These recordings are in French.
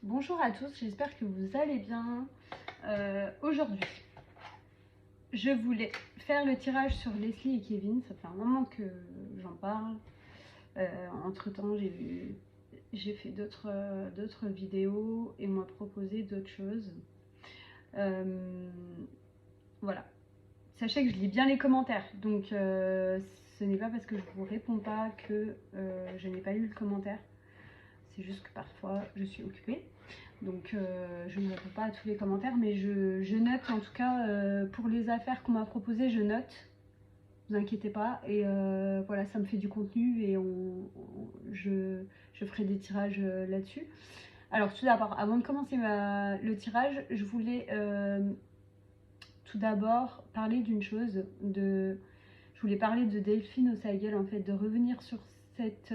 Bonjour à tous, j'espère que vous allez bien. Aujourd'hui, je voulais faire le tirage sur Leslie et Kevin. Ça fait un moment que j'en parle. Entre-temps, j'ai fait d'autres vidéos et on m'a proposé d'autres choses. Voilà. Sachez que je lis bien les commentaires, donc ce n'est pas parce que je vous réponds pas que je n'ai pas lu le commentaire. C'est juste que parfois je suis occupée. Donc je ne réponds pas à tous les commentaires, mais je note en tout cas pour les affaires qu'on m'a proposées, je note. Ne vous inquiétez pas. Et voilà, ça me fait du contenu et je ferai des tirages là-dessus. Alors tout d'abord, avant de commencer le tirage, je voulais tout d'abord parler d'une chose. Je voulais parler de Delphine Osaïguel, en fait, de revenir sur cette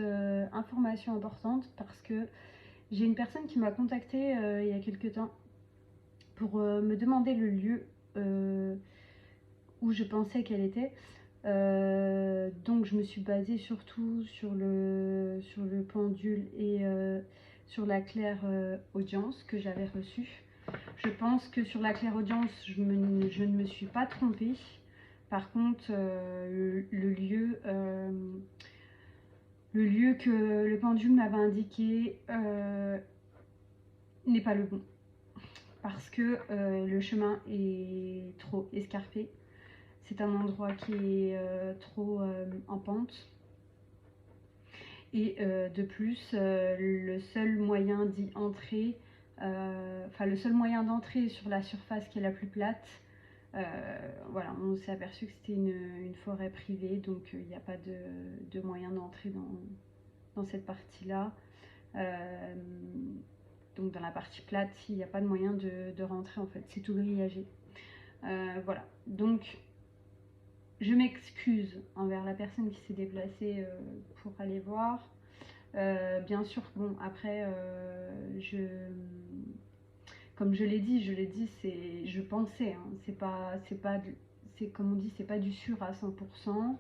information importante parce que j'ai une personne qui m'a contactée il y a quelques temps pour me demander le lieu où je pensais qu'elle était. Donc je me suis basée surtout sur le pendule et sur la claire audience que j'avais reçue. Je pense que sur la claire audience, je ne me suis pas trompée. Par contre, le lieu que le pendule m'avait indiqué n'est pas le bon. Parce que le chemin est trop escarpé. C'est un endroit qui est trop en pente. Et de plus, le seul moyen d'y entrer, le seul moyen d'entrer sur la surface qui est la plus plate, voilà, on s'est aperçu que c'était une forêt privée, donc il n'y a pas de moyen d'entrer dans cette partie-là. Donc dans la partie plate, il n'y a pas de moyen de rentrer en fait, c'est tout grillagé. Voilà, donc je m'excuse envers la personne qui s'est déplacée pour aller voir. Bien sûr, bon, après, comme je l'ai dit, je pensais, hein, c'est comme on dit, c'est pas du sûr à 100%.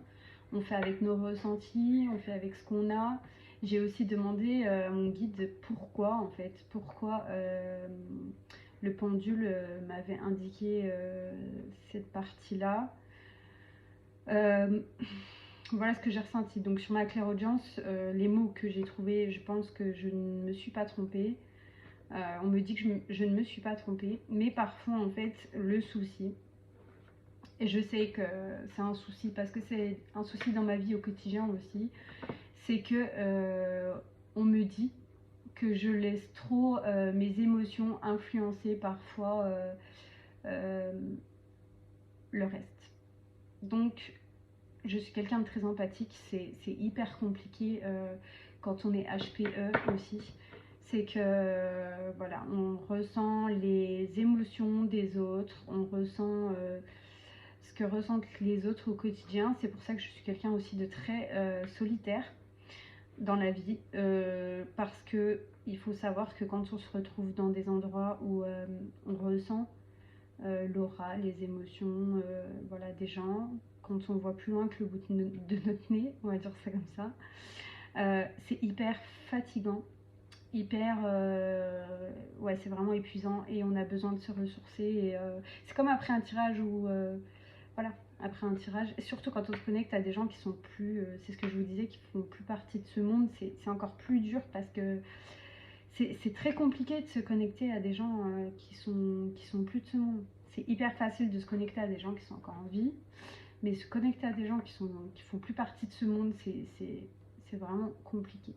On fait avec nos ressentis, on fait avec ce qu'on a. J'ai aussi demandé à mon guide pourquoi, en fait, pourquoi le pendule m'avait indiqué cette partie-là. Voilà ce que j'ai ressenti. Donc sur ma clairaudience, les mots que j'ai trouvés, je pense que je ne me suis pas trompée. On me dit que je ne me suis pas trompée, mais parfois en fait le souci, et je sais que c'est un souci parce que c'est un souci dans ma vie au quotidien aussi, c'est que on me dit que je laisse trop mes émotions influencer parfois le reste. Donc je suis quelqu'un de très empathique, c'est hyper compliqué quand on est HPE aussi. C'est que voilà, on ressent les émotions des autres, on ressent ce que ressentent les autres au quotidien. C'est pour ça que je suis quelqu'un aussi de très solitaire dans la vie, parce que il faut savoir que quand on se retrouve dans des endroits où on ressent l'aura, les émotions voilà, des gens, quand on voit plus loin que le bout de notre nez, on va dire ça comme ça, c'est hyper fatigant, ouais, c'est vraiment épuisant et on a besoin de se ressourcer. Et c'est comme après un tirage où, voilà, après un tirage, et surtout quand on se connecte à des gens qui sont plus, c'est ce que je vous disais, qui font plus partie de ce monde, c'est encore plus dur parce que c'est très compliqué de se connecter à des gens qui sont plus de ce monde. C'est hyper facile de se connecter à des gens qui sont encore en vie, mais se connecter à des gens qui font plus partie de ce monde, c'est vraiment compliqué.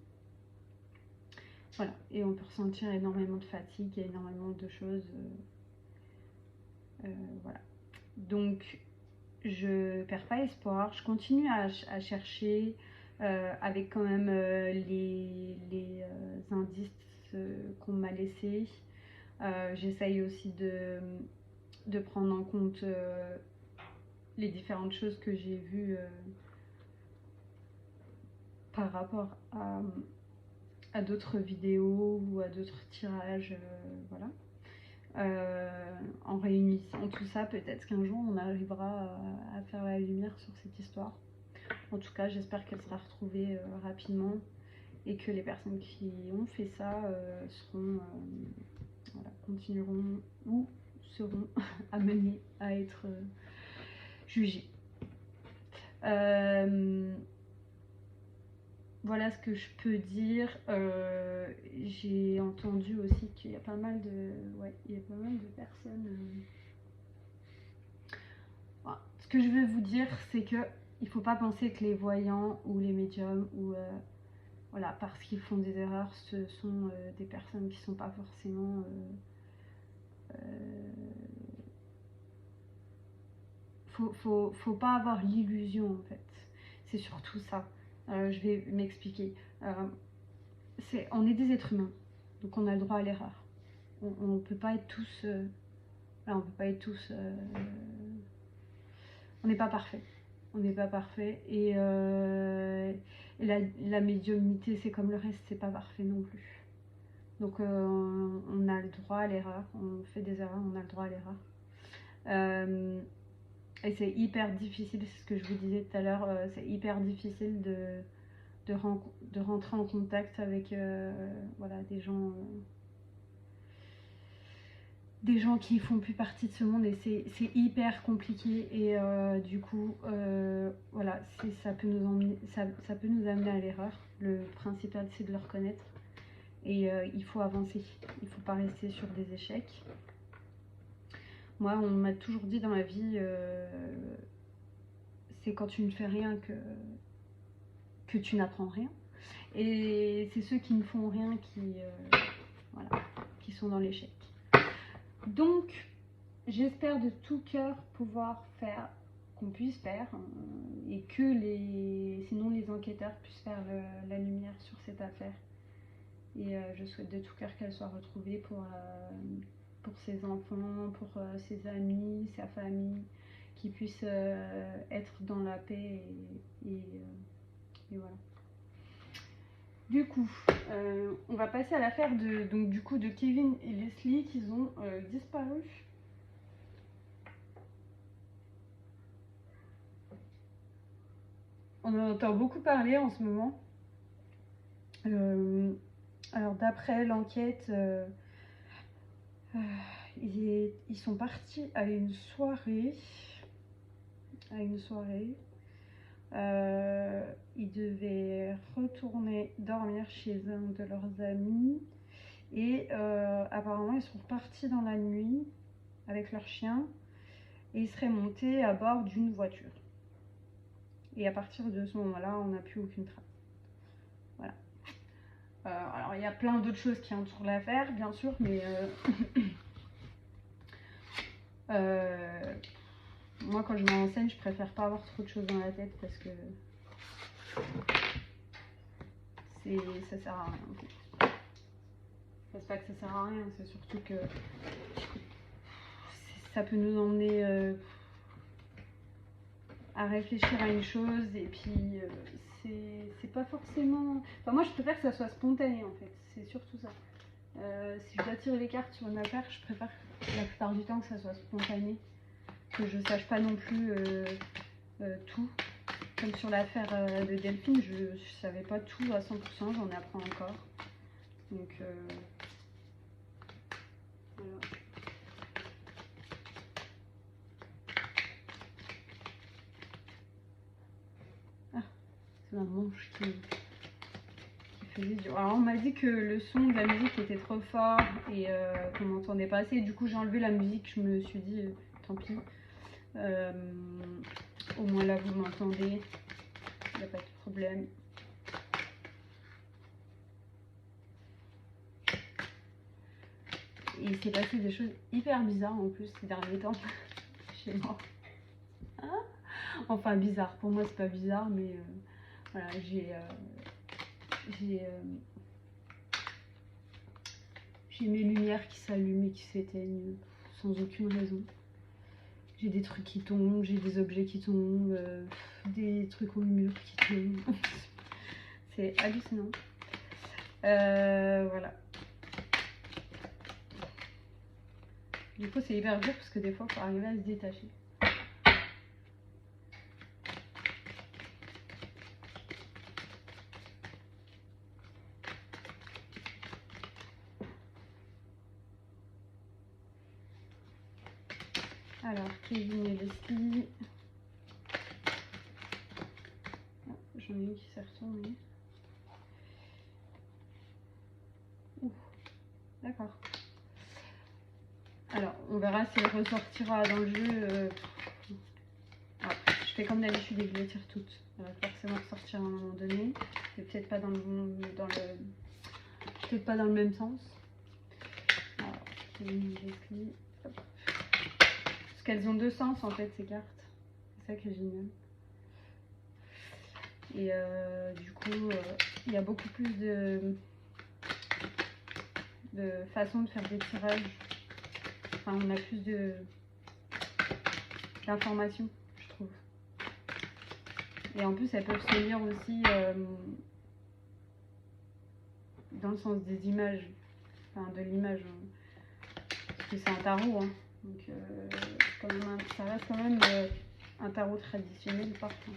Voilà, et on peut ressentir énormément de fatigue, énormément de choses. Voilà. Donc, je perds pas espoir, je continue à chercher avec quand même les indices qu'on m'a laissés. J'essaye aussi de prendre en compte les différentes choses que j'ai vues par rapport à d'autres vidéos ou à d'autres tirages, voilà. En réunissant tout ça, peut-être qu'un jour on arrivera à faire la lumière sur cette histoire. En tout cas, j'espère qu'elle sera retrouvée rapidement et que les personnes qui ont fait ça seront, voilà, continueront ou seront amenées à être jugées. Voilà ce que je peux dire. J'ai entendu aussi qu'il y a pas mal de, ouais, il y a pas mal de personnes. Voilà. Ce que je veux vous dire, c'est que il faut pas penser que les voyants ou les médiums ou voilà, parce qu'ils font des erreurs, ce sont des personnes qui sont pas forcément faut pas avoir l'illusion en fait. C'est surtout ça. Je vais m'expliquer. On est des êtres humains, donc on a le droit à l'erreur. On ne peut pas être tous. Là, on peut pas être tous. On n'est pas parfait. On n'est pas parfait. Et la médiumnité, c'est comme le reste, c'est pas parfait non plus. Donc on a le droit à l'erreur. On fait des erreurs, on a le droit à l'erreur. Et c'est hyper difficile, c'est ce que je vous disais tout à l'heure, c'est hyper difficile de rentrer en contact avec voilà, des gens qui font plus partie de ce monde, et c'est hyper compliqué. Et du coup, voilà, ça peut nous amener à l'erreur. Le principal, c'est de le reconnaître. Et il faut avancer, il ne faut pas rester sur des échecs. Moi, on m'a toujours dit dans ma vie, c'est quand tu ne fais rien que tu n'apprends rien. Et c'est ceux qui ne font rien voilà, qui sont dans l'échec. Donc, j'espère de tout cœur pouvoir faire, qu'on puisse faire, et que sinon les enquêteurs puissent faire la lumière sur cette affaire. Et je souhaite de tout cœur qu'elle soit retrouvée pour ses enfants, pour ses amis, sa famille, qu'ils puissent être dans la paix et voilà. Du coup, on va passer à l'affaire de Kevin et Leslie qui ont disparu. On en entend beaucoup parler en ce moment. Alors d'après l'enquête, ils sont partis à une soirée. Ils devaient retourner dormir chez un de leurs amis. Et apparemment, ils sont repartis dans la nuit avec leur chien. Et ils seraient montés à bord d'une voiture. Et à partir de ce moment-là, on n'a plus aucune trace. Voilà. Alors, il y a plein d'autres choses qui entourent l'affaire, bien sûr, mais moi, quand je me renseigne, je préfère pas avoir trop de choses dans la tête parce que ça sert à rien. C'est pas que ça sert à rien, c'est surtout que ça peut nous emmener à réfléchir à une chose, et puis c'est pas forcément... Enfin, moi je préfère que ça soit spontané en fait, c'est surtout ça. Si je dois tirer les cartes sur une affaire, je préfère la plupart du temps que ça soit spontané, que je sache pas non plus tout. Comme sur l'affaire de Delphine, je savais pas tout à 100%, j'en apprends encore. Donc voilà. Ah, c'est ma manche qui faisait du... Alors on m'a dit que le son de la musique était trop fort et qu'on m'entendait pas assez. Et du coup j'ai enlevé la musique, je me suis dit tant pis. Au moins là vous m'entendez, il n'y a pas de problème. Et il s'est passé des choses hyper bizarres en plus ces derniers temps chez moi. Hein, enfin bizarre, pour moi c'est pas bizarre, mais voilà, j'ai mes lumières qui s'allument et qui s'éteignent sans aucune raison. J'ai des trucs qui tombent, j'ai des objets qui tombent, des trucs au mur qui tombent. C'est hallucinant. Voilà. Du coup, c'est hyper dur parce que des fois, il faut arriver à se détacher. Alors, Kevin et Leslie. Oh, j'en ai une qui s'est retournée. D'accord. Alors, on verra si elle ressortira dans le jeu. Ouais, je fais comme d'habitude et je les tire toutes. Elle va forcément ressortir à un moment donné. Mais peut-être pas peut-être pas dans le même sens. Alors, Kevin et Leslie. Hop. Parce qu'elles ont deux sens en fait ces cartes. C'est ça qui est génial. Et du coup, il y a beaucoup plus de façons de faire des tirages. Enfin, on a plus d'informations, je trouve. Et en plus, elles peuvent se lire aussi dans le sens des images. Enfin, de l'image. Parce que c'est un tarot. Hein. Donc, ça reste quand même un tarot traditionnel parfois.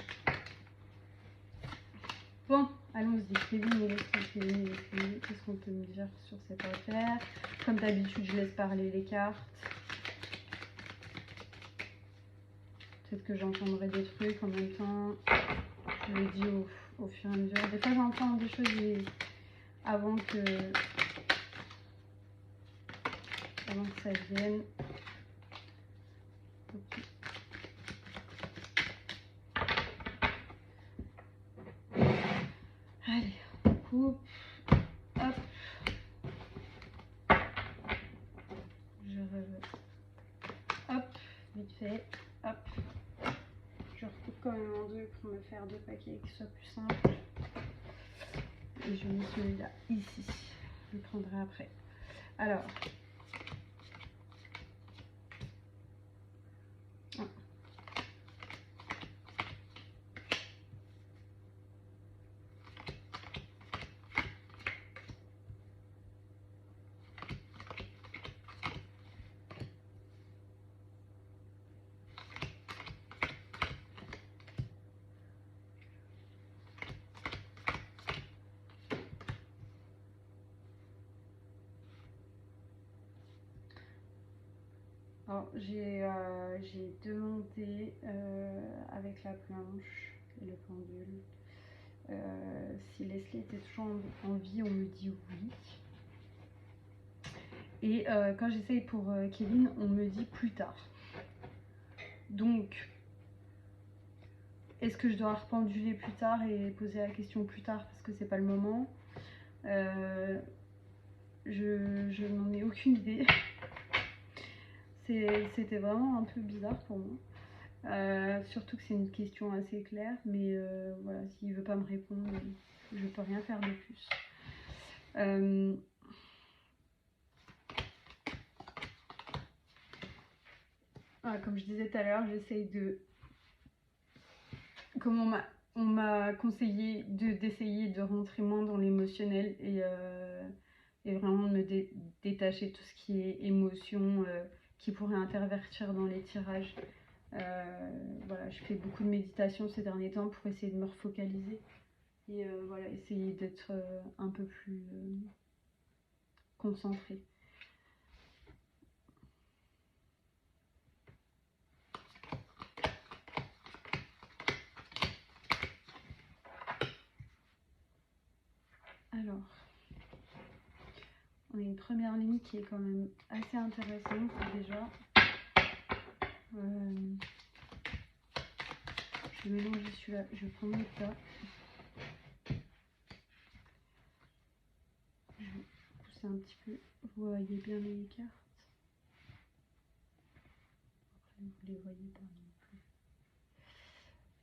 Bon, allons-y. Kevin et Leslie. Qu'est-ce qu'on peut me dire sur cette affaire? Comme d'habitude, je laisse parler les cartes. Peut-être que j'entendrai des trucs en même temps. Je le dis au fur et à mesure. Des fois, j'entends des choses avant que ça vienne. Okay. Allez, on coupe. Hop. Hop, vite fait. Hop. Je recoupe quand même en deux pour me faire deux paquets qui soient plus simples. Et je mets celui-là ici. Je le prendrai après. Alors. Alors, j'ai demandé avec la planche et le pendule si Leslie était toujours en vie. On me dit oui. Et quand j'essaye pour Kevin, on me dit plus tard. Donc, est-ce que je dois rependuler plus tard et poser la question plus tard parce que c'est pas le moment? Je n'en ai aucune idée. C'était vraiment un peu bizarre pour moi. Surtout que c'est une question assez claire, mais voilà, s'il veut pas me répondre, je peux rien faire de plus. Voilà, comme je disais tout à l'heure, j'essaye de... Comme on m'a conseillé d'essayer de rentrer moins dans l'émotionnel et vraiment de me détacher de tout ce qui est émotion qui pourrait intervertir dans les tirages. Voilà, je fais beaucoup de méditation ces derniers temps pour essayer de me refocaliser et voilà, essayer d'être un peu plus concentrée. Alors, on a une première ligne qui est quand même assez intéressante déjà. Je vais mélanger celui-là, je vais prendre le tas. Je vais pousser un petit peu, vous voyez bien les cartes. Après, vous les voyez pas non plus.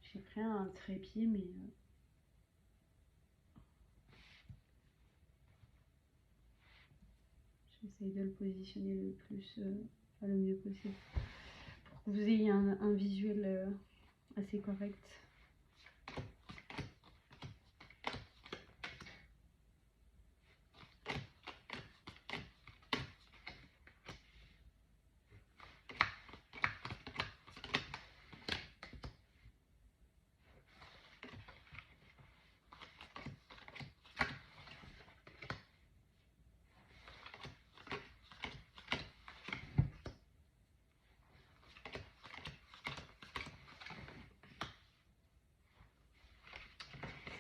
J'ai pris un trépied, mais j'essaye de le positionner le mieux possible pour que vous ayez un visuel assez correct.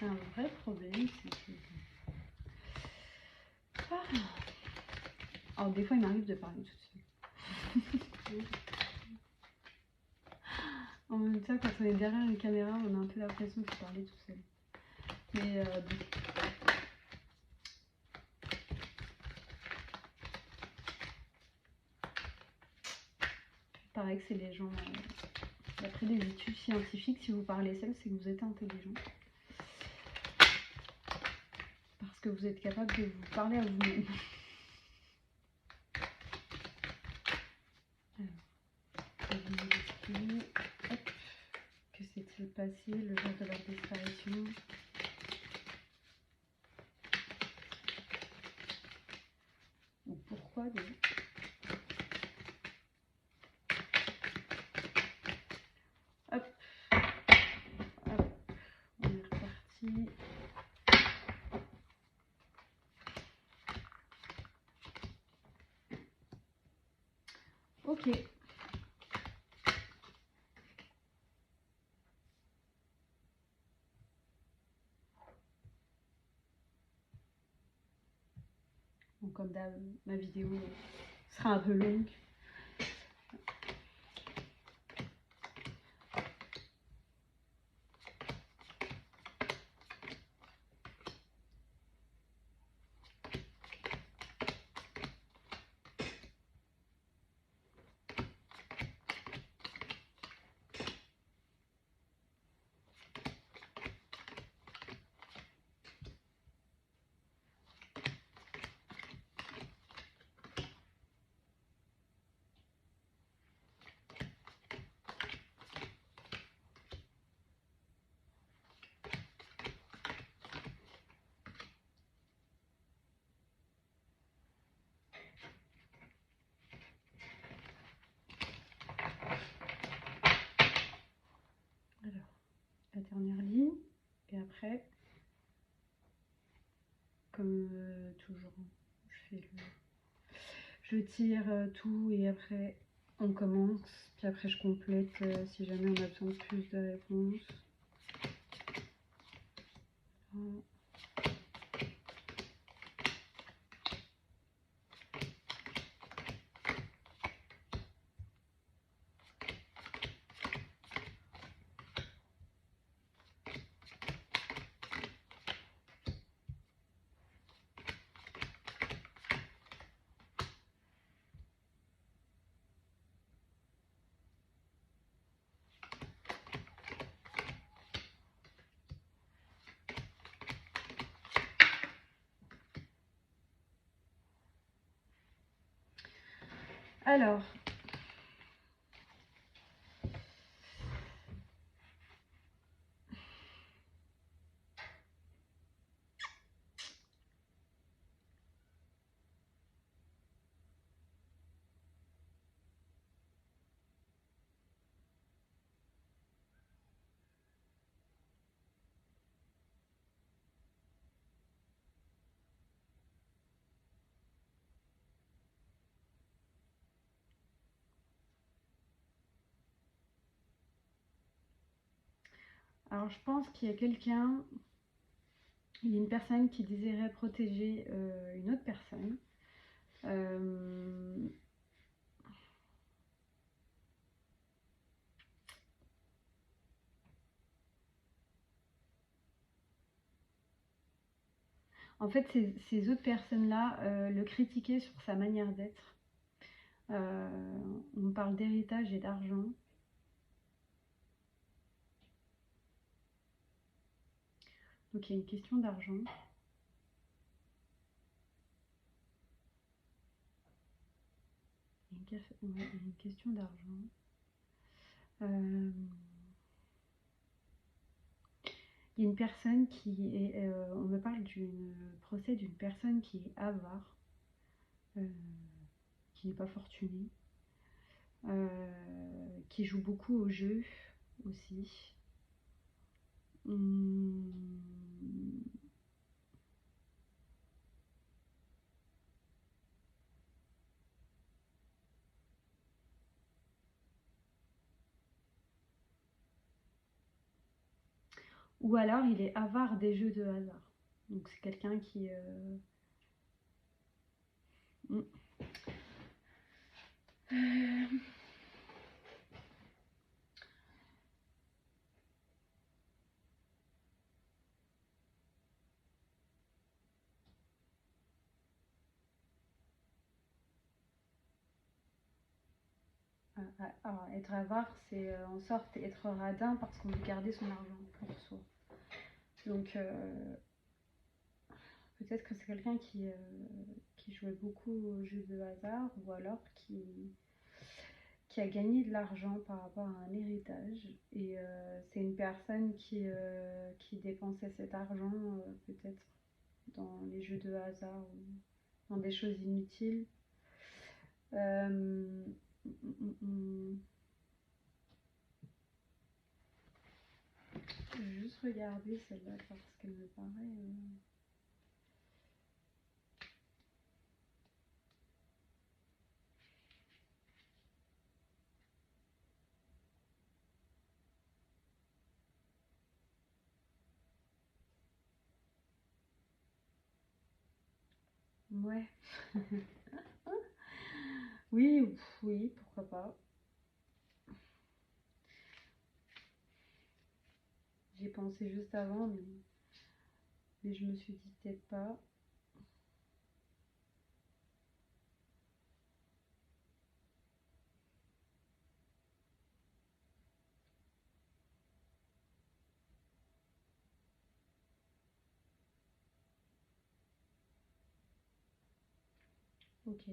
c'est un vrai problème, c'est que... Ah. Alors des fois il m'arrive de parler toute seule. En même temps, quand on est derrière une caméra, on a un peu l'impression de parler tout seul. Mais bon. Il paraît que c'est les gens... D'après des études scientifiques, si vous parlez seul, c'est que vous êtes intelligent. Parce que vous êtes capable de vous parler à vous-même. Alors, hop, que s'est-il passé le jour de leur disparition? Ou pourquoi déjà? Hop, hop, on est reparti. Ok. Donc, comme d'hab, ma vidéo sera un peu longue. Alors, la dernière ligne. Et après, comme toujours, je tire tout et après on commence. Puis après je complète si jamais on a besoin de plus de réponses. Alors, je pense qu'il y a quelqu'un, il y a une personne qui désirait protéger une autre personne. En fait, ces autres personnes-là le critiquaient sur sa manière d'être. On parle d'héritage et d'argent. Donc il y a une question d'argent. Il y a une question d'argent. Il y a une personne qui est... on me parle d'une procès d'une personne qui est avare, qui n'est pas fortunée, qui joue beaucoup au jeu aussi. Ou alors il est avare des jeux de hasard. Donc c'est quelqu'un qui... Alors, être avare, c'est en sorte être radin parce qu'on veut garder son argent pour soi. Donc, peut-être que c'est quelqu'un qui jouait beaucoup aux jeux de hasard ou alors qui a gagné de l'argent par rapport à un héritage. Et c'est une personne qui dépensait cet argent peut-être dans les jeux de hasard ou dans des choses inutiles. Je vais juste regarder celle-là parce qu'elle me paraît... Ouais. Oui, oui, pourquoi pas. J'y ai pensé juste avant, mais je me suis dit peut-être pas. Ok.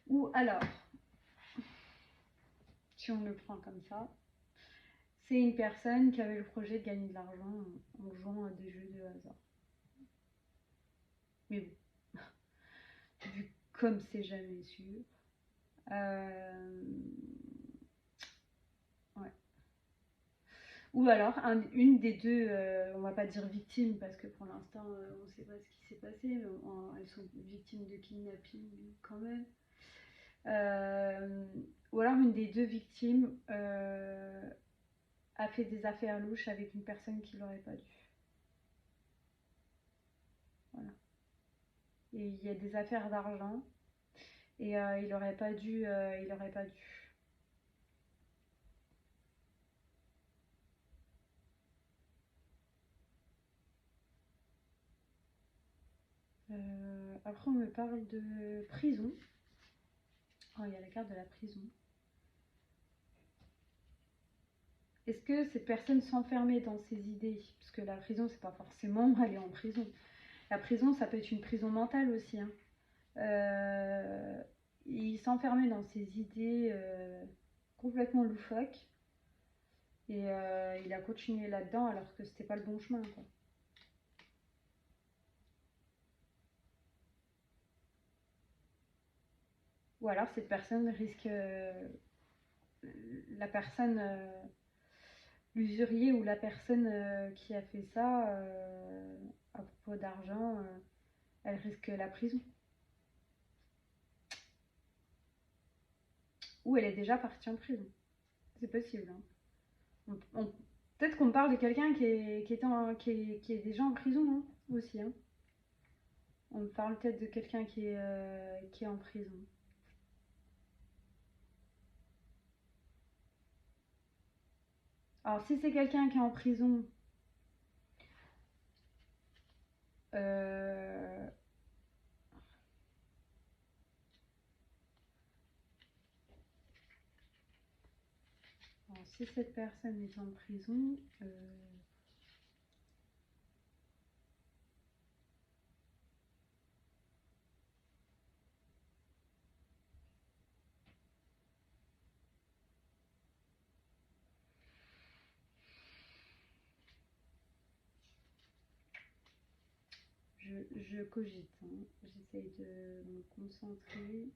Ou alors, si on le prend comme ça, c'est une personne qui avait le projet de gagner de l'argent en jouant à des jeux de hasard. Mais bon, vu comme c'est jamais sûr. Ouais. Ou alors, une des deux, on va pas dire victime parce que pour l'instant on sait pas ce qui s'est passé, mais elles sont victimes de kidnapping quand même. Ou alors une des deux victimes a fait des affaires louches avec une personne qui l'aurait pas dû. Voilà. Et il y a des affaires d'argent et il aurait pas dû. Il aurait pas dû. Après, on me parle de prison. Oh, il y a la carte de la prison. Est-ce que cette personne s'enfermait dans ses idées? Parce que la prison, c'est pas forcément aller en prison. La prison, ça peut être une prison mentale aussi. Hein. Il s'enfermait dans ses idées complètement loufoques. Et il a continué là-dedans alors que c'était pas le bon chemin. Quoi. Ou alors cette personne risque. La personne. L'usurier ou la personne qui a fait ça à propos d'argent, elle risque la prison. Ou elle est déjà partie en prison. C'est possible. Hein. Peut-être qu'on parle de quelqu'un qui est déjà en prison hein, aussi. Hein. On parle peut-être de quelqu'un qui est en prison. Alors si c'est quelqu'un qui est en prison, euh, alors, si cette personne est en prison, je cogite. Hein. J'essaye de me concentrer.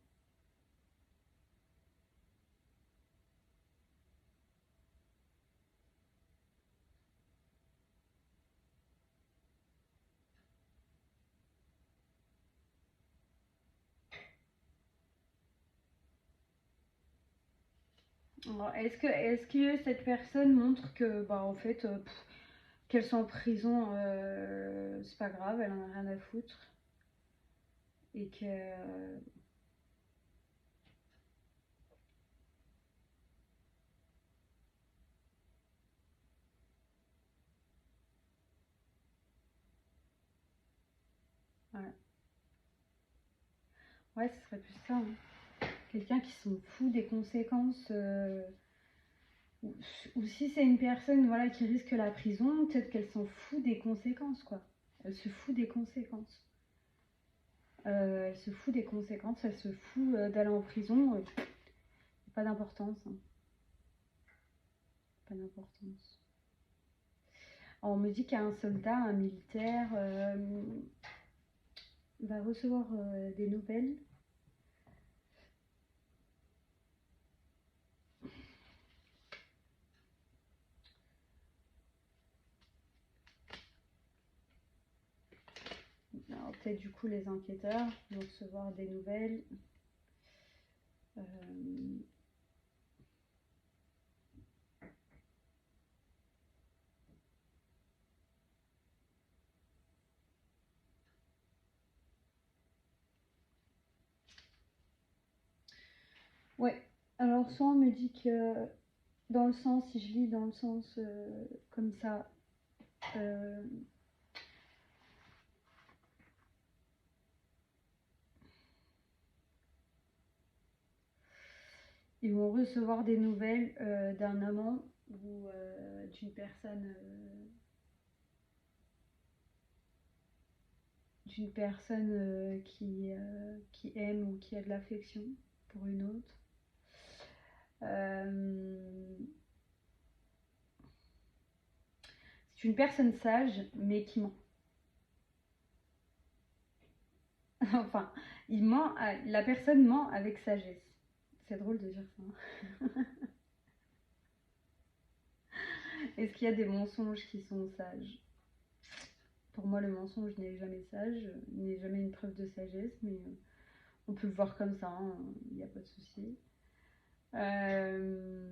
Alors, est-ce que cette personne montre que, bah, en fait, qu'elle soit en prison, c'est pas grave, elle en a rien à foutre. Et que. Voilà. Ouais, ce serait plus ça, hein. Quelqu'un qui s'en fout des conséquences. Ou si c'est une personne, voilà, qui risque la prison, peut-être qu'elle s'en fout des conséquences, quoi. Elle se fout des conséquences. Elle se fout des conséquences, elle se fout d'aller en prison. Pas d'importance, hein. Pas d'importance. On me dit qu'un soldat, un militaire, va recevoir des nouvelles. Alors peut-être du coup les enquêteurs vont recevoir des nouvelles. Euh, Ouais, alors soit on me dit que dans le sens, si je lis dans le sens comme ça, euh, ils vont recevoir des nouvelles d'un amant ou d'une personne qui aime ou qui a de l'affection pour une autre. C'est une personne sage mais qui ment. Enfin, la personne ment avec sagesse. C'est drôle de dire ça, hein. Est-ce qu'il y a des mensonges qui sont sages? Pour moi, le mensonge n'est jamais sage, n'est jamais une preuve de sagesse, mais on peut le voir comme ça, hein, il n'y a pas de souci. Euh,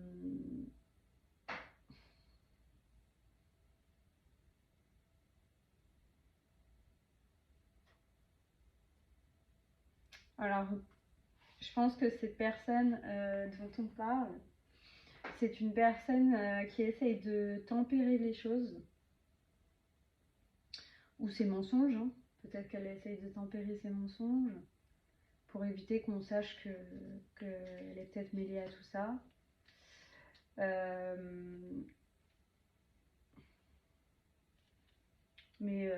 Alors, je pense que cette personne dont on parle, c'est une personne qui essaye de tempérer les choses, ou ses mensonges, hein. Peut-être qu'elle essaye de tempérer ses mensonges pour éviter qu'on sache qu'elle est peut-être mêlée à tout ça. Mais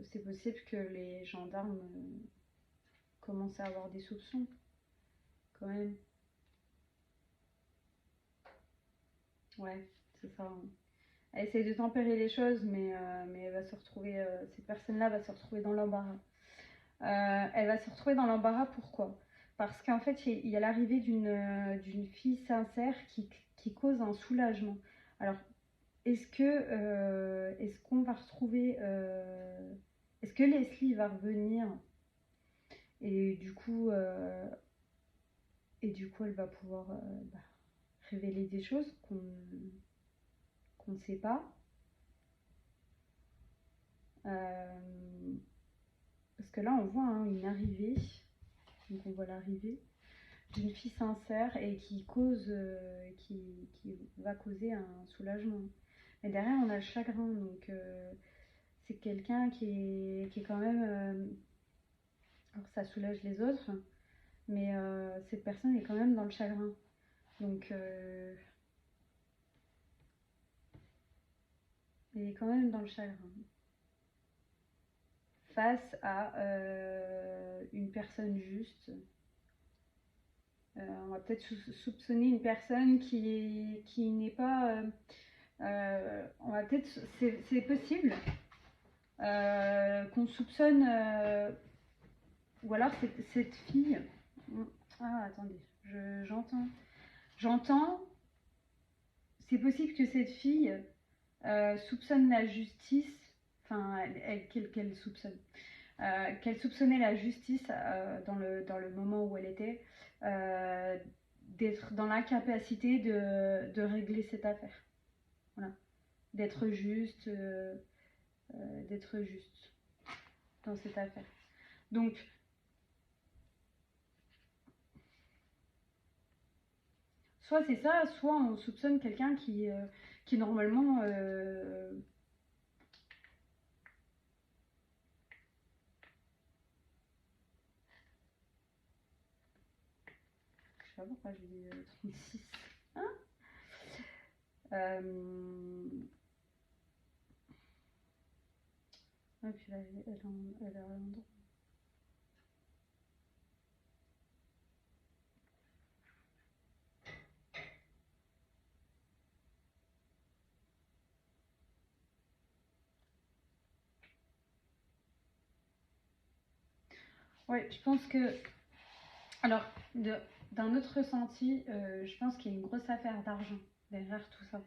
c'est possible que les gendarmes commencent à avoir des soupçons, quand même. Ouais, c'est ça, hein. Elle essaie de tempérer les choses, mais elle va se retrouver, cette personne-là va se retrouver dans l'embarras. Elle va se retrouver dans l'embarras, pourquoi? Parce qu'en fait, il y a l'arrivée d'une fille sincère qui cause un soulagement. Alors, est-ce qu'on va retrouver, est-ce que Leslie va revenir et du coup, elle va pouvoir bah, révéler des choses qu'on ne sait pas. Parce que là, on voit, hein, une arrivée, donc on voit l'arrivée d'une fille sincère et qui va causer un soulagement. Mais derrière, on a le chagrin, donc c'est quelqu'un qui est quand même. Alors, ça soulage les autres, mais cette personne est quand même dans le chagrin. Donc, elle est quand même dans le chagrin. Face à une personne juste. On va peut-être soupçonner une personne qui n'est pas. On va peut-être. C'est possible qu'on soupçonne. Ou alors cette fille. Ah, attendez, j'entends. J'entends. C'est possible que cette fille soupçonne la justice. Enfin, qu'elle soupçonne. Qu'elle soupçonnait la justice dans le moment où elle était, d'être dans l'incapacité de régler cette affaire. Voilà. D'être juste dans cette affaire. Donc, soit c'est ça, soit on soupçonne quelqu'un qui normalement... je sais pas pourquoi je dis 36. Hein et puis là, elle est à l'endroit. Ouais, je pense que... Alors, d'un autre ressenti, je pense qu'il y a une grosse affaire d'argent derrière tout ça.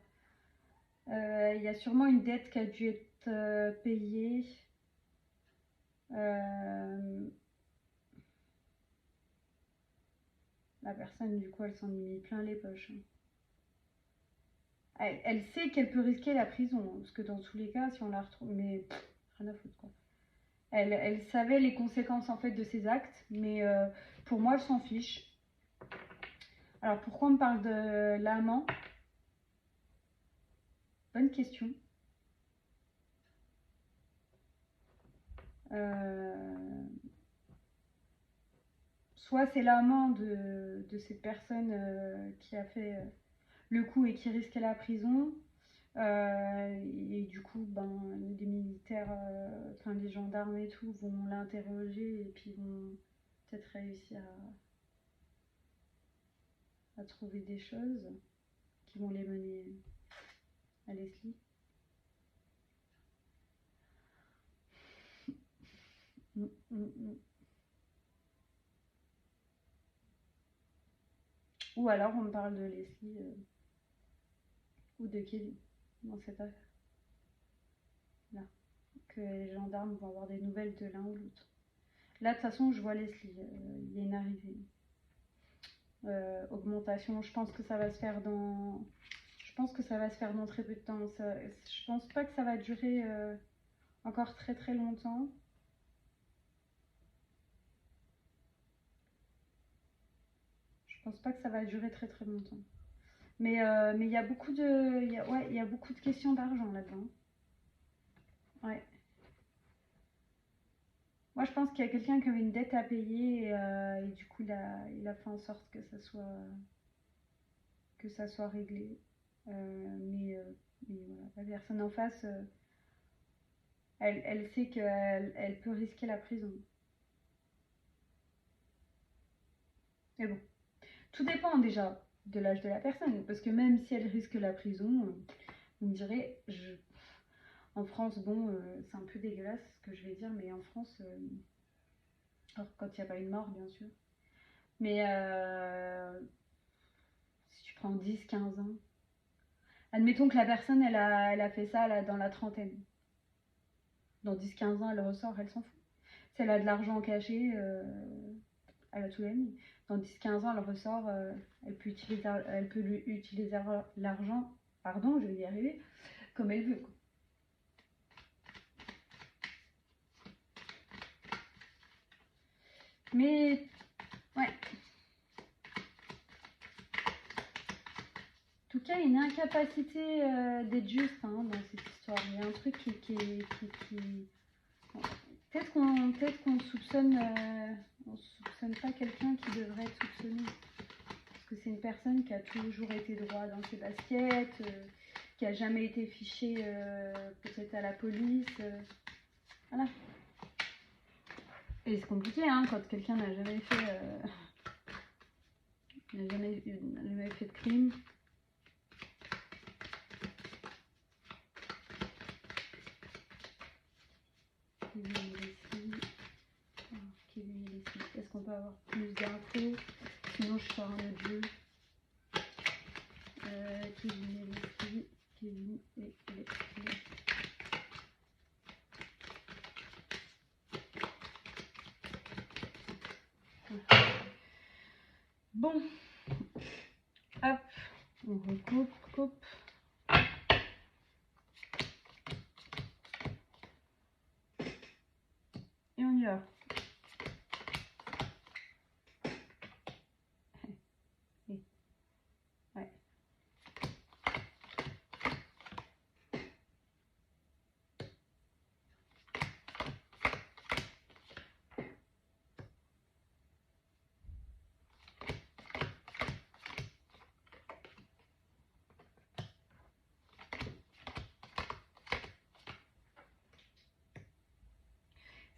Il y a sûrement une dette qui a dû être payée. La personne, du coup, elle s'en est mis plein les poches. Elle sait qu'elle peut risquer la prison, hein, parce que dans tous les cas, si on la retrouve... Mais rien à foutre, quoi. Elle savait les conséquences, en fait, de ses actes, mais pour moi, elle s'en fiche. Alors, pourquoi on me parle de l'amant? Bonne question. Soit c'est l'amant de cette personne qui a fait le coup et qui risquait la prison. Et du coup, les militaires, enfin les gendarmes et tout, vont l'interroger et puis vont peut-être réussir à trouver des choses qui vont les mener à Leslie. Ou alors on me parle de Leslie ou de Kevin dans cette affaire. Là. Que les gendarmes vont avoir des nouvelles de l'un ou l'autre. Là, de toute façon, je vois Leslie. Il y a une arrivée. Augmentation, je pense que ça va se faire dans... Je pense que ça va se faire dans très peu de temps. Je pense pas que ça va durer encore très très longtemps. Je pense pas que ça va durer très très longtemps. Mais il y a beaucoup de... Il y a beaucoup de questions d'argent là-dedans. Ouais. Moi, je pense qu'il y a quelqu'un qui avait une dette à payer et du coup, il a fait en sorte que ça soit réglé. Mais voilà, la personne en face, elle sait qu'elle peut risquer la prison. Mais bon, tout dépend déjà de l'âge de la personne, parce que même si elle risque la prison, on dirait, en France, bon, c'est un peu dégueulasse ce que je vais dire, mais en France, alors quand il n'y a pas une mort, bien sûr, mais si tu prends 10-15 ans, admettons que la personne, elle a fait ça là, dans la trentaine. Dans 10-15 ans, elle ressort, elle s'en fout. Si elle a de l'argent caché, elle a tout gagné. Dans 10-15 ans, elle ressort, elle peut utiliser l'argent, pardon, je vais y arriver, comme elle veut, quoi. Mais, ouais. En tout cas, une incapacité d'être juste dans cette histoire. Il y a un truc qui peut-être qu'on soupçonne, on soupçonne pas quelqu'un qui devrait être soupçonné. Parce que c'est une personne qui a toujours été droit dans ses baskets, qui a jamais été fichée peut-être à la police. Voilà. Et c'est compliqué quand quelqu'un n'a jamais fait de crime. Est-ce qu'on peut avoir plus d'infos? Sinon je sors un autre jeu. Kevin et Leslie. Bon, On recoupe, coupe. Et on y va. Ouais.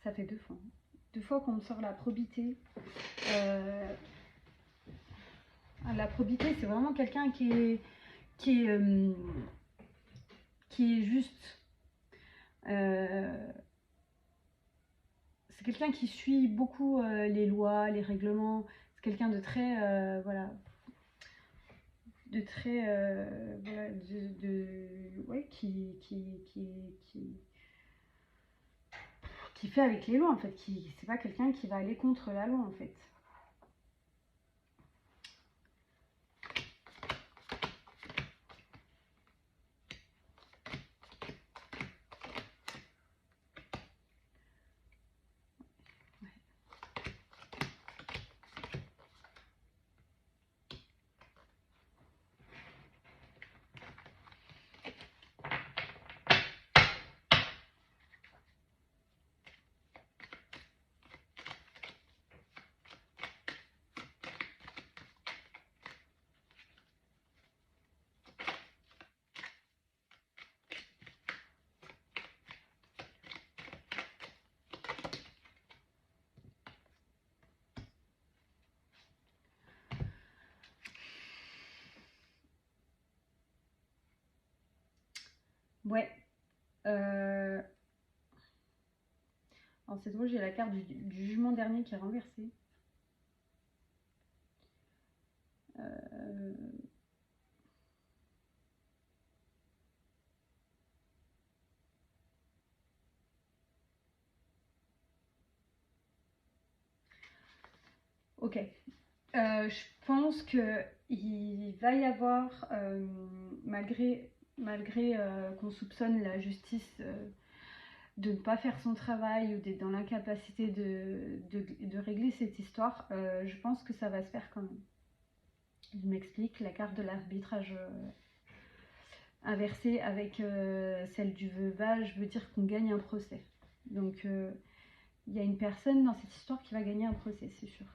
Ça fait 2 fois. 2 fois qu'on me sort la probité. La probité, c'est vraiment quelqu'un qui est juste. C'est quelqu'un qui suit beaucoup les lois, les règlements. C'est quelqu'un de très, voilà, de très, voilà, ouais, qui fait avec les lois en fait. C'est pas quelqu'un qui va aller contre la loi en fait. Ouais. Alors c'est drôle, j'ai la carte du jugement dernier qui est renversée. Ok. Je pense qu'il va y avoir, malgré qu'on soupçonne la justice de ne pas faire son travail ou d'être dans l'incapacité de régler cette histoire, je pense que ça va se faire quand même. Je m'explique, la carte de l'arbitrage inversée avec celle du veuvage veut dire qu'on gagne un procès. Donc il y a une personne dans cette histoire qui va gagner un procès, c'est sûr.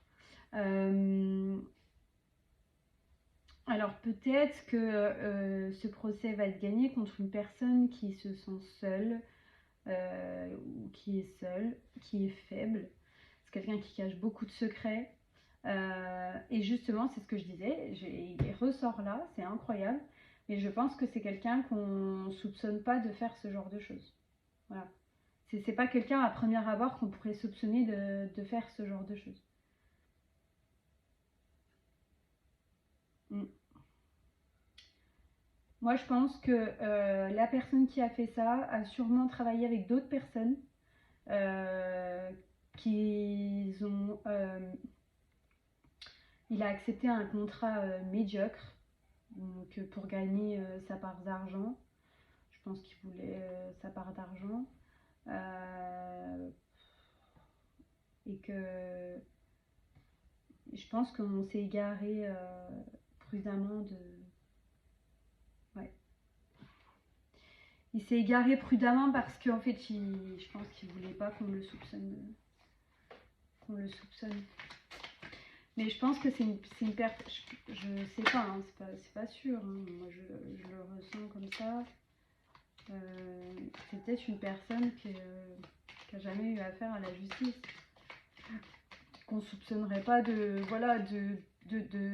Alors peut-être que ce procès va être gagné contre une personne qui se sent seule, ou qui est seule, qui est faible. C'est quelqu'un qui cache beaucoup de secrets. Et justement, c'est ce que je disais, les ressorts là, c'est incroyable. Mais je pense que c'est quelqu'un qu'on ne soupçonne pas de faire ce genre de choses. Voilà. C'est pas quelqu'un à premier abord qu'on pourrait soupçonner de faire ce genre de choses. Mm. Moi, je pense que la personne qui a fait ça a sûrement travaillé avec d'autres personnes euh, qui ont. Il a accepté un contrat médiocre donc, pour gagner sa part d'argent. Je pense qu'il voulait sa part d'argent. Et que je pense qu'on s'est égaré prudemment de. Ouais. Il s'est égaré prudemment parce qu'en fait, je pense qu'il voulait pas qu'on le soupçonne. Mais je pense que c'est une perte. Je sais pas, hein, c'est pas sûr. Hein. Moi, je le ressens comme ça. C'est peut-être une personne qui a jamais eu affaire à la justice. Qu'on soupçonnerait pas de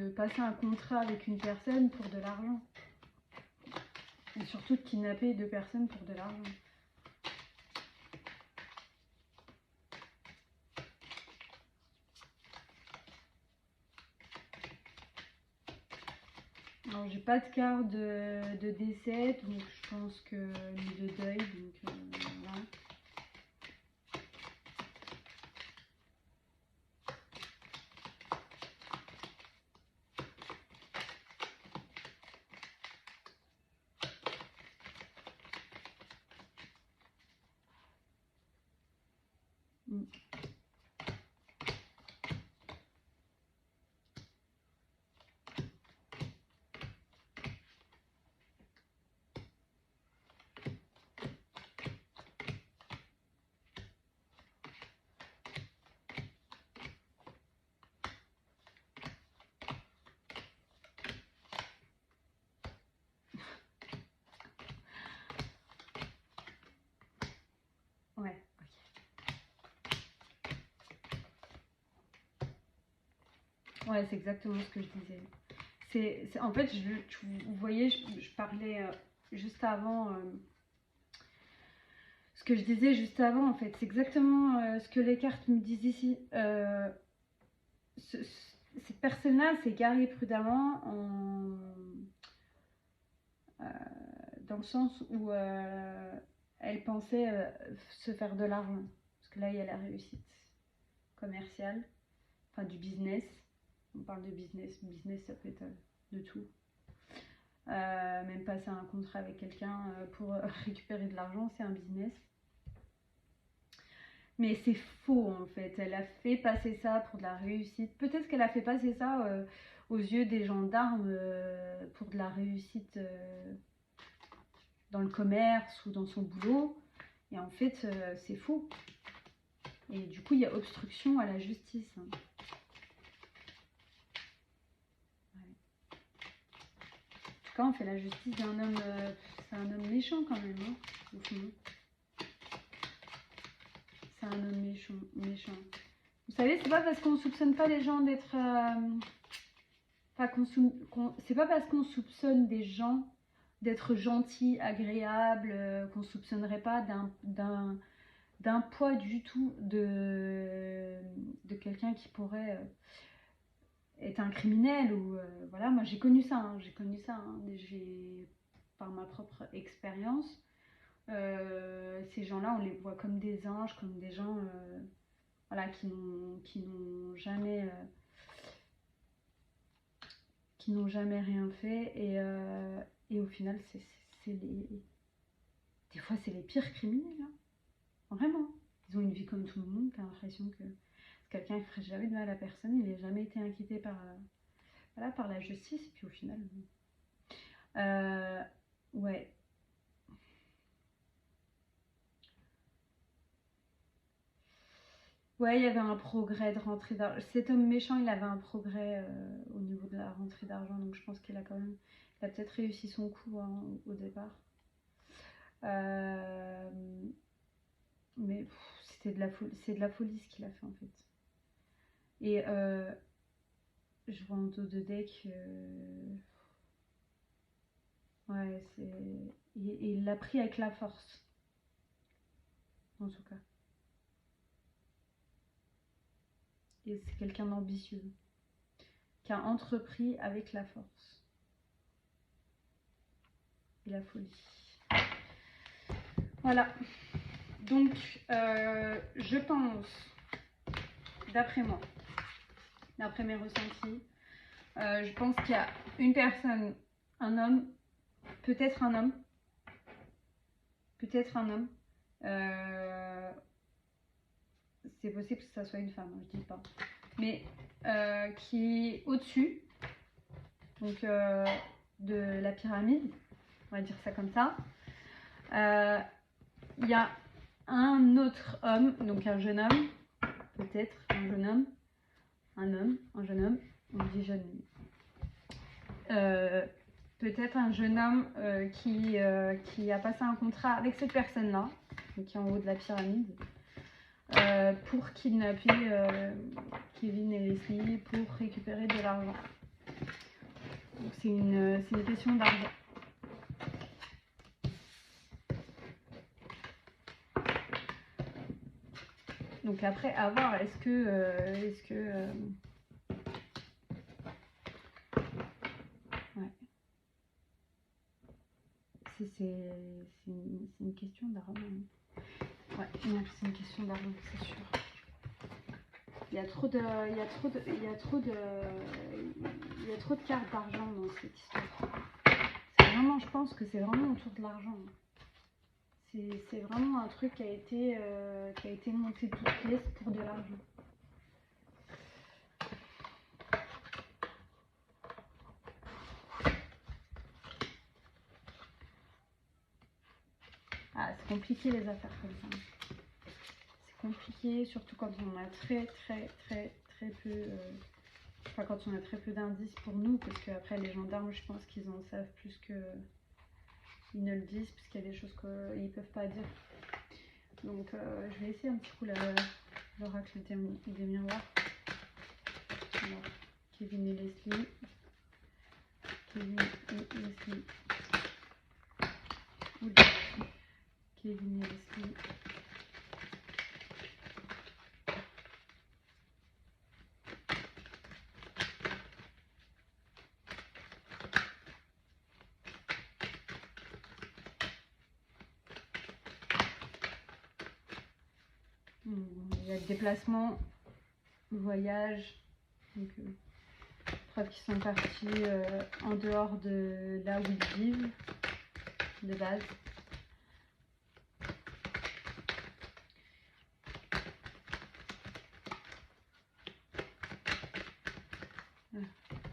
passer un contrat avec une personne pour de l'argent. Et surtout de kidnapper 2 personnes pour de l'argent. Alors j'ai pas de carte de décès, donc je pense que ni de deuil, donc voilà. Mm. Ouais, ok. Ouais, c'est exactement ce que je disais. En fait, vous voyez, je parlais juste avant, ce que je disais juste avant, en fait, c'est exactement ce que les cartes me disent ici. Cette personne-là s'est garée prudemment dans le sens où elle pensait se faire de l'argent. Parce que là, il y a la réussite commerciale, enfin du business. On parle de business. Business, ça peut être de tout. Même passer un contrat avec quelqu'un pour récupérer de l'argent, c'est un business. Mais c'est faux en fait. Elle a fait passer ça pour de la réussite. Peut-être qu'elle a fait passer ça aux yeux des gendarmes pour de la réussite dans le commerce ou dans son boulot. Et en fait, c'est faux. Et du coup, il y a obstruction à la justice. Hein. Ouais. En tout cas, on fait la justice d'un homme. C'est un homme méchant quand même, hein, au fond. C'est un homme méchant. Vous savez, c'est pas parce qu'on soupçonne pas les gens d'être. C'est pas parce qu'on soupçonne des gens d'être gentils, agréables, qu'on soupçonnerait pas d'un poids du tout de quelqu'un qui pourrait être un criminel ou voilà. Moi j'ai connu ça, hein, par ma propre expérience. Ces gens-là, on les voit comme des anges, comme des gens voilà, qui n'ont jamais rien fait et au final des fois c'est les pires criminels, hein. Vraiment, ils ont une vie comme tout le monde. T'as l'impression que c'est quelqu'un qui ferait jamais de mal à personne, il n'a jamais été inquiété par la justice, et puis au final ouais. Ouais, il y avait un progrès de rentrée d'argent. Cet homme méchant, il avait un progrès au niveau de la rentrée d'argent, donc je pense qu'il a peut-être réussi son coup, hein, au départ. Mais c'est de la folie ce qu'il a fait en fait. Et je vois en dos de deck, ouais, il l'a pris avec la force, en tout cas. Et c'est quelqu'un d'ambitieux, qui a entrepris avec la force et la folie. Voilà. Donc, je pense, d'après moi, d'après mes ressentis, je pense qu'il y a une personne, un homme, peut-être un homme, c'est possible que ça soit une femme, je dis pas, mais qui est au-dessus, donc de la pyramide, on va dire ça comme ça. Il y a un autre homme, donc un jeune homme, peut-être un jeune homme, on dit jeune. Peut-être un jeune homme qui a passé un contrat avec cette personne-là, qui est en haut de la pyramide, pour kidnapper Kevin et Leslie pour récupérer de l'argent. Donc c'est une question d'argent. Donc après, à voir, est-ce que ouais. C'est une question d'argent. Ouais, non, c'est une question d'argent, c'est sûr. Il y a trop de cartes d'argent dans cette histoire. Je pense que c'est vraiment autour de l'argent. C'est vraiment un truc qui a été monté de toutes pièces pour de l'argent. Ah, c'est compliqué les affaires comme ça. C'est compliqué, surtout quand on a très peu... Enfin, quand on a très peu d'indices pour nous, parce qu'après les gendarmes, je pense qu'ils en savent plus que... Ils ne le disent, parce qu'il y a des choses qu'ils ne peuvent pas dire. Donc je vais essayer un petit coup l'oracle des miroirs. Alors, Kevin et Leslie. Kevin et Leslie. Oula. Kevin et Leslie. Il y a le déplacement, voyage, donc preuve qu'ils sont partis en dehors de là où ils vivent, de base.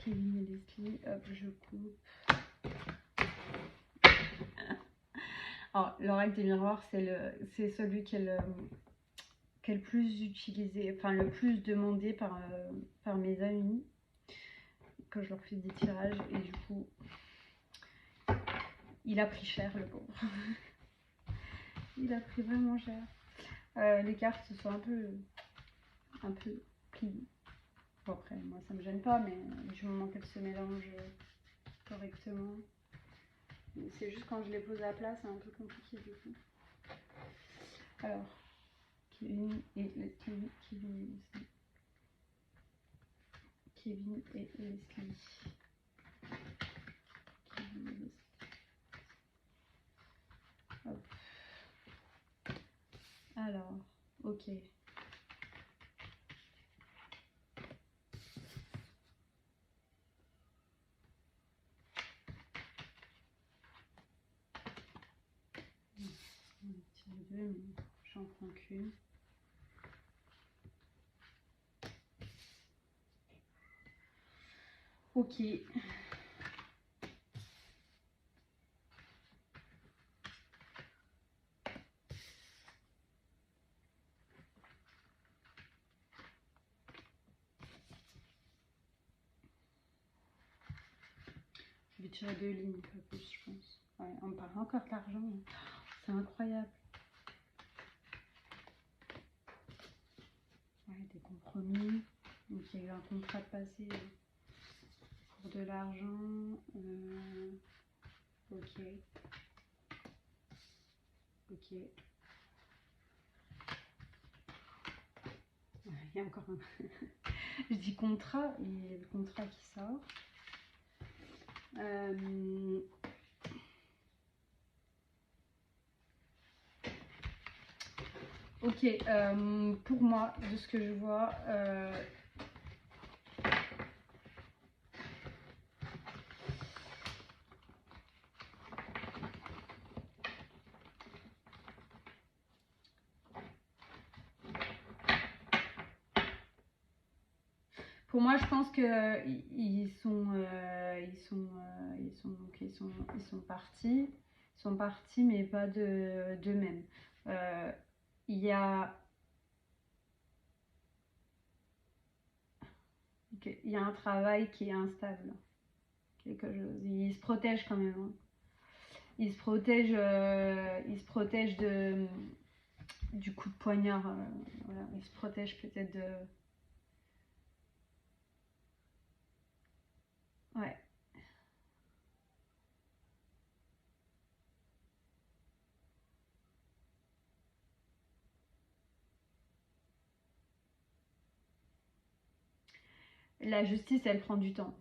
Kevin et Leslie, hop, je coupe. Alors, l'oracle des miroirs, c'est celui qui est le plus utilisé, enfin le plus demandé par mes amis quand je leur fais des tirages, et du coup il a pris cher, le pauvre. Il a pris vraiment cher. Les cartes se sont un peu pliées. Bon, après moi ça me gêne pas, mais du moment qu'elles se mélangent correctement, c'est juste quand je les pose à plat, c'est un peu compliqué du coup. Alors Kevin et Leslie. Kevin et Leslie. Hop. Alors, ok. On tire deux, mais j'en prends qu'une. Ok. Je vais tirer deux lignes, pas plus, je pense. Ouais, on me parle encore de l'argent. C'est incroyable. Ouais, des compromis. Donc il y a eu un contrat de passé pour de l'argent. Ok. Ok. Ouais, il y a encore un. Je dis contrat et le contrat qui sort. Ok, pour moi, de ce que je vois, pour moi, je pense que ils sont partis. Ils sont partis, mais pas d'eux-mêmes. Il y a un travail qui est instable. Quelque chose. Ils se protègent quand même. Hein. Ils se protègent du coup de poignard. Voilà. Ils se protègent peut-être de. Ouais. La justice, elle prend du temps.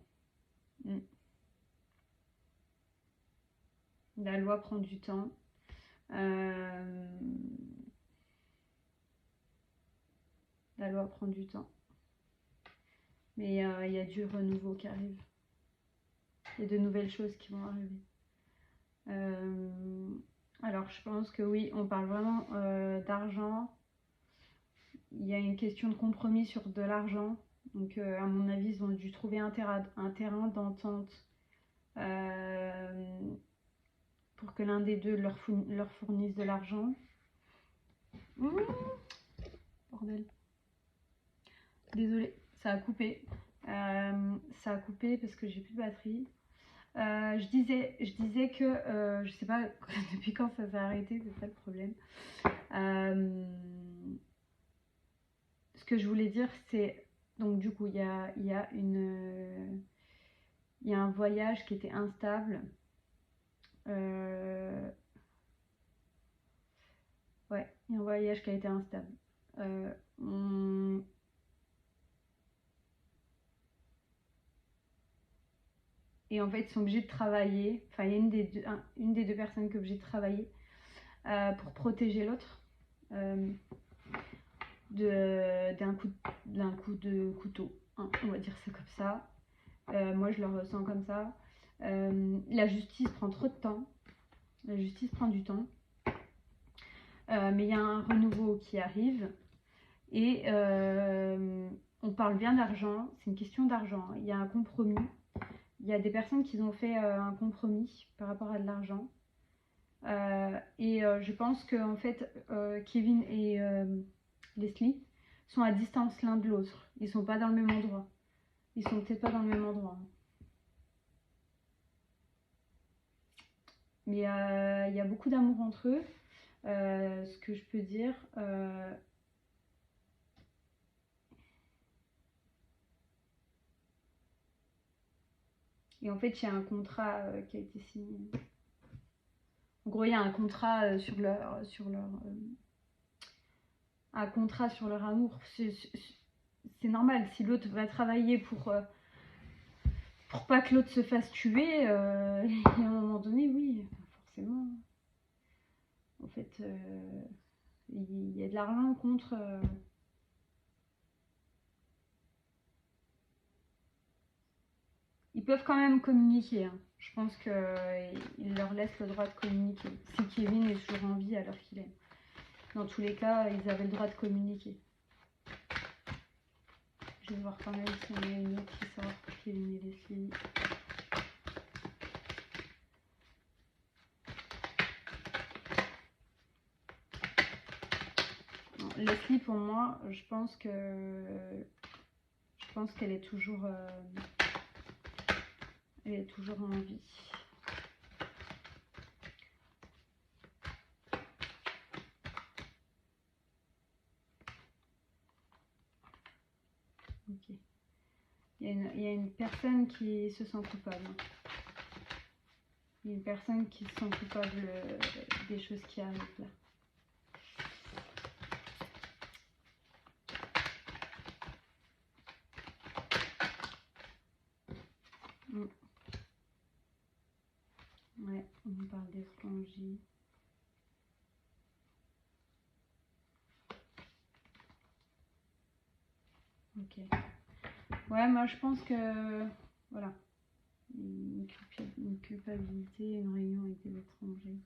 La loi prend du temps. La loi prend du temps. Mais il y a du renouveau qui arrive. Il y a de nouvelles choses qui vont arriver. Alors, je pense que oui, on parle vraiment d'argent. Il y a une question de compromis sur de l'argent. Donc, à mon avis, ils ont dû trouver un terrain d'entente pour que l'un des deux leur fournisse de l'argent. Bordel. Désolée, ça a coupé. Ça a coupé parce que j'ai plus de batterie. Je disais que je sais pas depuis quand ça s'est arrêté, c'est ça le problème. Ce que je voulais dire, c'est donc du coup il y a un voyage qui était instable. Ouais, il y a un voyage qui a été instable. Et en fait, ils sont obligés de travailler. Enfin, il y a une des deux personnes qui est obligée de travailler pour protéger l'autre d'un coup de couteau. Hein, on va dire ça comme ça. Moi, je le ressens comme ça. La justice prend trop de temps. La justice prend du temps. Mais il y a un renouveau qui arrive. Et on parle bien d'argent. C'est une question d'argent. Il y a un compromis. Il y a des personnes qui ont fait un compromis par rapport à de l'argent. Je pense que en fait, Kevin et Leslie sont à distance l'un de l'autre. Ils sont pas dans le même endroit. Ils sont peut-être pas dans le même endroit. Mais il y a beaucoup d'amour entre eux. Ce que je peux dire. Et en fait, il y a un contrat qui a été signé. En gros, il y a un contrat un contrat sur leur amour. C'est normal. Si l'autre va travailler pour pas que l'autre se fasse tuer, à un moment donné, oui, forcément. En fait, il y a de l'argent contre. Ils peuvent quand même communiquer. Hein. Je pense qu'il leur laisse le droit de communiquer. Si Kevin est toujours en vie alors qu'il est. Dans tous les cas, ils avaient le droit de communiquer. Je vais voir quand même si on a une autre qui sort pour Kevin et Leslie. Non, Leslie, pour moi, je pense qu'elle est toujours en vie. Ok. Il y a une personne qui se sent coupable. Il y a une personne qui se sent coupable des choses qui arrivent là. Ouais, on parle des frangies. Ok. Ouais, moi je pense que voilà, une culpabilité, une réunion avec des étrangers.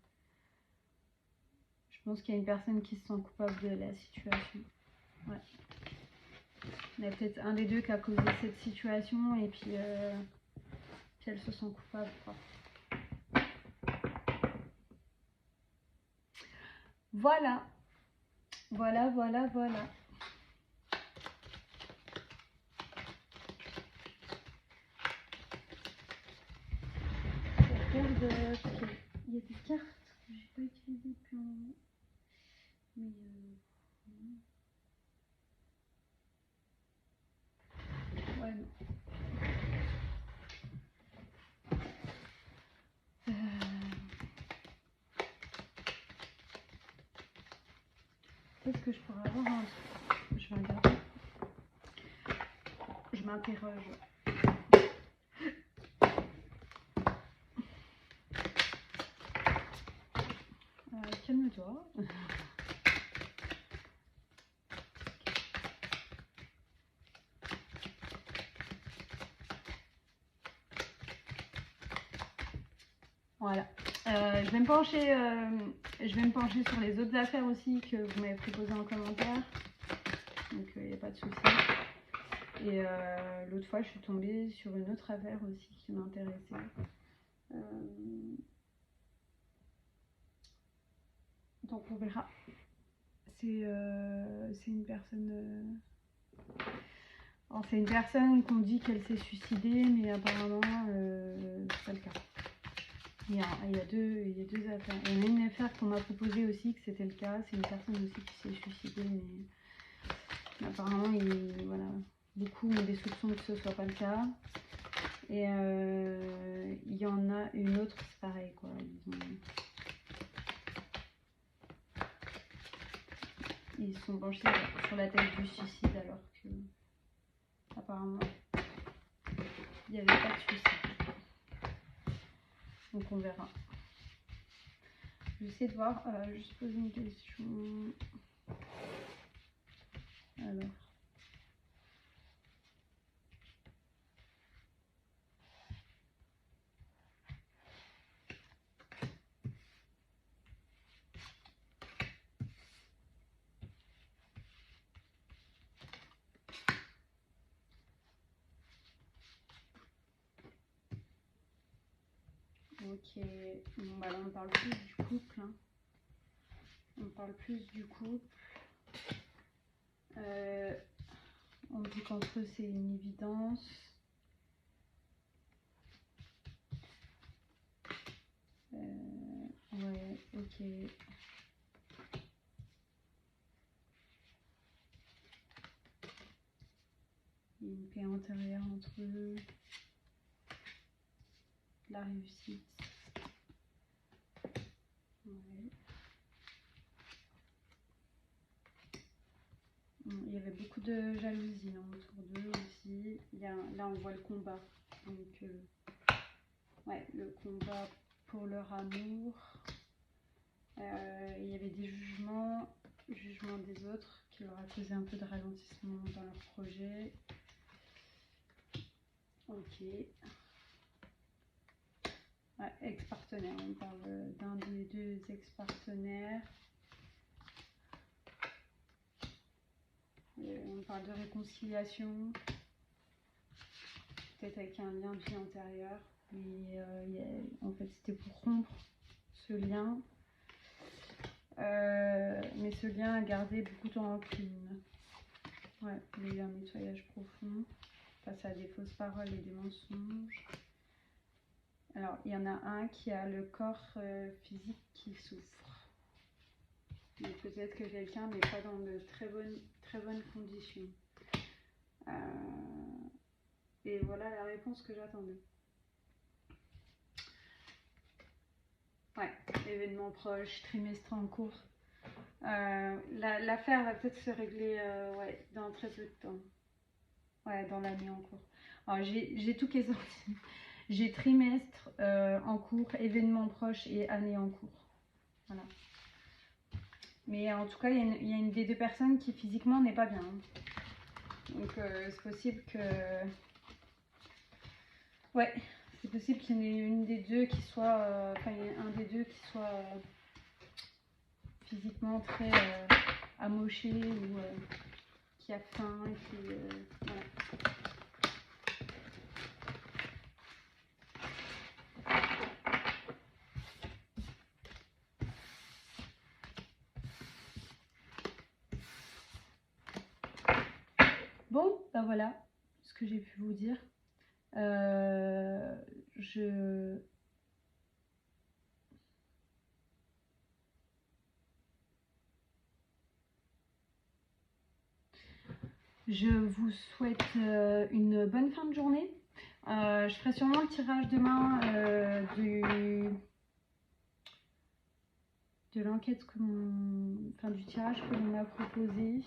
Je pense qu'il y a une personne qui se sent coupable de la situation. Ouais. Il y a peut-être un des deux qui a causé cette situation et puis elles se sent coupables. Quoi. Voilà. Voilà. Il y a des cartes que j'ai pas utilisées depuis un moment. Mais ouais, non. Qu'est-ce que je pourrais avoir un... Je vais regarder. Je m'interroge. Calme-toi. Voilà. Je vais me pencher sur les autres affaires aussi que vous m'avez proposées en commentaire. Donc il n'y a pas de souci. Et l'autre fois, je suis tombée sur une autre affaire aussi qui m'intéressait. Donc on verra. C'est une personne... Alors c'est une personne qu'on dit qu'elle s'est suicidée, mais apparemment c'est pas le cas. Il y a deux affaires. Il y en a une affaire qu'on m'a proposée aussi que c'était le cas. C'est une personne aussi qui s'est suicidée, mais apparemment voilà, beaucoup ont des soupçons que ce soit pas le cas. Et il y en a une autre, c'est pareil quoi. Ils sont penchés sur la thèse du suicide alors que apparemment il n'y avait pas de suicide. Donc on verra. J'essaie de voir, juste poser une question. Alors. Ok, bon bah là on parle plus du couple. Hein. On parle plus du couple. On dit qu'entre eux c'est une évidence. Ouais, ok. Il y a une paix intérieure entre eux. La réussite. Ouais. Il y avait beaucoup de jalousie hein, autour d'eux aussi. Là on voit le combat. Donc ouais, le combat pour leur amour. Il y avait des jugements des autres qui leur a causé un peu de ralentissement dans leur projet. Ok. Ouais, ex-partenaire, on parle d'un des deux ex-partenaires. On parle de réconciliation, peut-être avec un lien de vie antérieur. Mais en fait, c'était pour rompre ce lien. Mais ce lien a gardé beaucoup de rancune. Ouais, il y a eu un nettoyage profond face à des fausses paroles et des mensonges. Alors, il y en a un qui a le corps physique qui souffre. Donc peut-être que quelqu'un n'est pas dans de très bonnes conditions. Et voilà la réponse que j'attendais. Ouais, événement proche, trimestre en cours. L'affaire va peut-être se régler dans très peu de temps. Ouais, dans l'année en cours. Alors j'ai tout qui est sorti. J'ai trimestre en cours, événement proche et année en cours. Voilà. Mais en tout cas, il y a une des deux personnes qui physiquement n'est pas bien. Donc c'est possible que... Ouais, c'est possible qu'il y en ait une des deux qui soit... Enfin, il y a un des deux qui soit physiquement très amoché ou qui a faim et qui... voilà. Bon, ben voilà ce que j'ai pu vous dire. Je vous souhaite une bonne fin de journée. Je ferai sûrement le tirage demain de l'enquête du tirage que l'on m'a proposé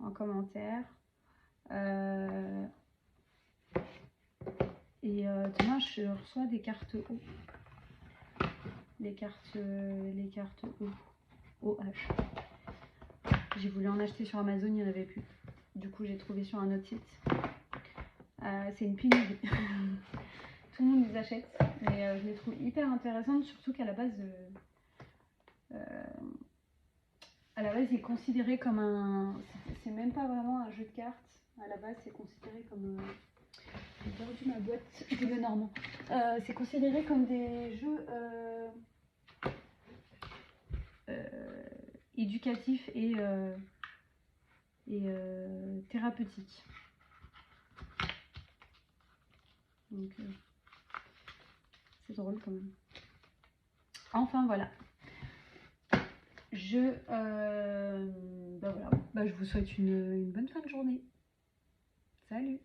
en commentaire. Et demain je reçois des cartes O. Les cartes OH. J'ai voulu en acheter sur Amazon, il n'y en avait plus. Du coup j'ai trouvé sur un autre site. C'est une pénurie. tout le monde les achète, mais je les trouve hyper intéressantes, surtout qu'à la base, il est considéré comme un... C'est même pas vraiment un jeu de cartes. À la base, c'est considéré comme... J'ai perdu ma boîte de Lenormand. C'est considéré comme des jeux éducatifs et thérapeutiques. Donc, c'est drôle quand même. Enfin, voilà. Voilà. Je vous souhaite une bonne fin de journée. Salut!